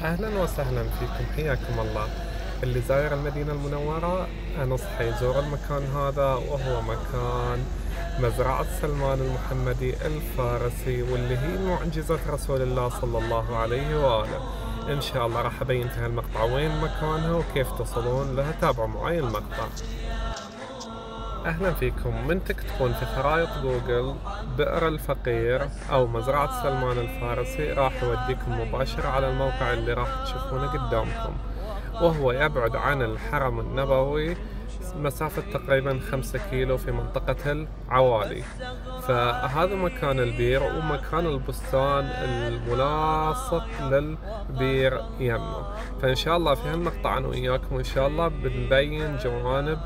أهلا وسهلا فيكم، حياكم الله. اللي زاير المدينة المنورة أنصحه يزور المكان هذا، وهو مكان مزرعة سلمان المحمدي الفارسي، واللي هي معجزة رسول الله صلى الله عليه وآله. إن شاء الله راح أبين في هالمقطع وين مكانها وكيف تصلون لها. تابعوا معي المقطع. أهلا فيكم. من تكتبون في خرائط جوجل بئر الفقير أو مزرعة سلمان الفارسي راح يوديكم مباشرة على الموقع اللي راح تشوفونه قدامكم، وهو يبعد عن الحرم النبوي مسافة تقريبا 5 كيلو في منطقة العوالي. فهذا مكان البير ومكان البستان الملاصق للبير يمه. فإن شاء الله في هالمقطع أنا وإياكم إن شاء الله بنبين جوانب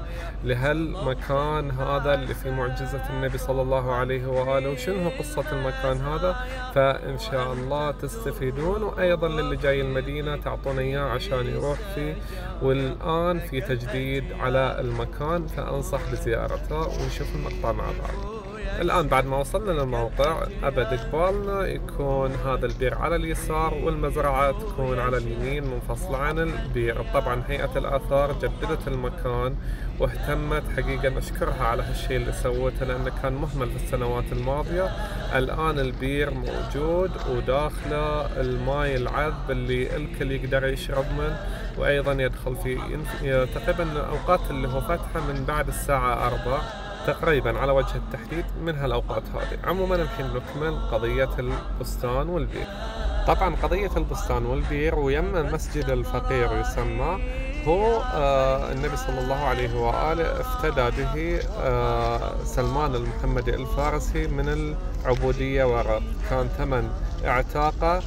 لهالمكان هذا اللي فيه معجزة النبي صلى الله عليه وآله، وشنو قصة المكان هذا. فإن شاء الله تستفيدون، وأيضا للي جاي المدينة تعطونا إياه عشان يروح فيه. والآن في تجديد على المكان، فأنصح بزيارته ونشوف المقطع مع بعض. الآن بعد ما وصلنا للموقع، أبد قبالنا يكون هذا البير على اليسار والمزرعة تكون على اليمين منفصلة عن البير. طبعا هيئة الآثار جددت المكان واهتمت، حقيقة نشكرها على هالشيء اللي سوته لأنه كان مهمل في السنوات الماضية. الآن البير موجود وداخله الماء العذب اللي الكل يقدر يشرب منه، وأيضا يدخل في تقريبا الأوقات اللي هو فتحه من بعد الساعة 4 تقريبا على وجه التحديد من هالأوقات هذه. عموما الحين نكمل قضية البستان والبير. طبعا قضية البستان والبير ويم المسجد الفقير يسمى، هو النبي صلى الله عليه وآله افتدى به سلمان المحمدي الفارسي من العبودية والرق. كان ثمن اعتاقه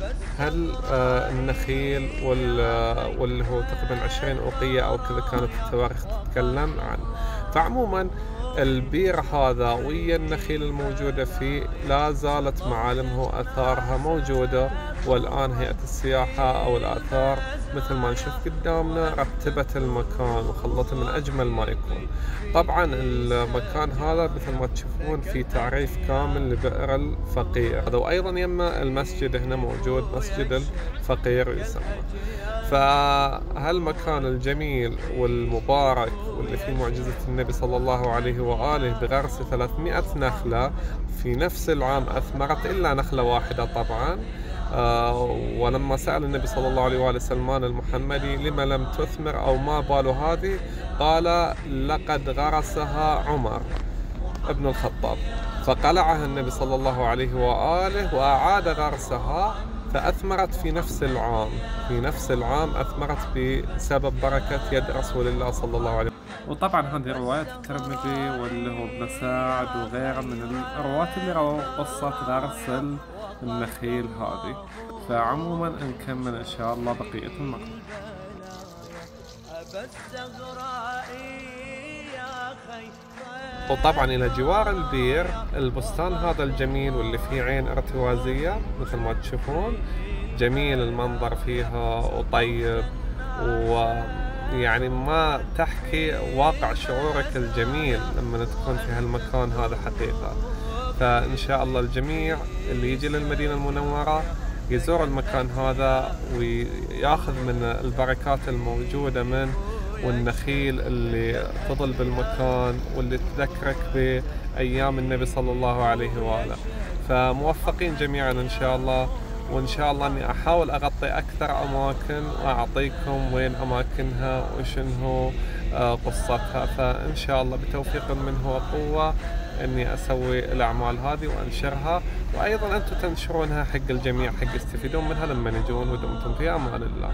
النخيل واللي هو تقريبا 20 أوقية أو كذا كانت التواريخ تتكلم عنه. فعموما البير هذا ويا النخيل الموجودة فيه لا زالت معالمه وأثارها موجودة، والآن هيئة السياحة أو الآثار مثل ما نشوف قدامنا رتبت المكان وخلته من أجمل ما يكون. طبعا المكان هذا مثل ما تشوفون في تعريف كامل لبئر الفقير هذا، وأيضا يما المسجد هنا موجود، مسجد الفقير يسمى. فهالمكان الجميل والمبارك واللي فيه معجزة النبي صلى الله عليه وآله بغرس 300 نخلة في نفس العام أثمرت إلا نخلة واحدة طبعا. ولما سأل النبي صلى الله عليه وآله سلمان المحمدي لما لم تثمر أو ما بال هذه، قال لقد غرسها عمر ابن الخطاب، فقلعها النبي صلى الله عليه وآله وأعاد غرسها فأثمرت في نفس العام. في نفس العام أثمرت بسبب بركة يد رسول الله صلى الله عليه وسلم. وطبعا هذه رواية الترمذي واللي هو ابن سعد وغيره من الرواة اللي رووا قصة غرس النخيل هذه. فعموما نكمل إن شاء الله بقية المقطع. وطبعا إلى جوار البير البستان هذا الجميل واللي فيه عين ارتوازية مثل ما تشوفون، جميل المنظر فيها وطيب، ويعني ما تحكي واقع شعورك الجميل لما تكون في هالمكان هذا حقيقة. فإن شاء الله الجميع اللي يجي للمدينة المنورة يزور المكان هذا وياخذ من البركات الموجودة منه، والنخيل اللي تظل بالمكان واللي تذكرك بأيام النبي صلى الله عليه وآله. فموفقين جميعا إن شاء الله، وإن شاء الله أني أحاول أغطي أكثر أماكن وأعطيكم وين أماكنها وشنو قصتها. فإن شاء الله بتوفيق منه وقوة أني أسوي الأعمال هذه وأنشرها، وأيضا أنتم تنشرونها حق الجميع حق يستفيدون منها لما يجون. ودمتم في أمان الله.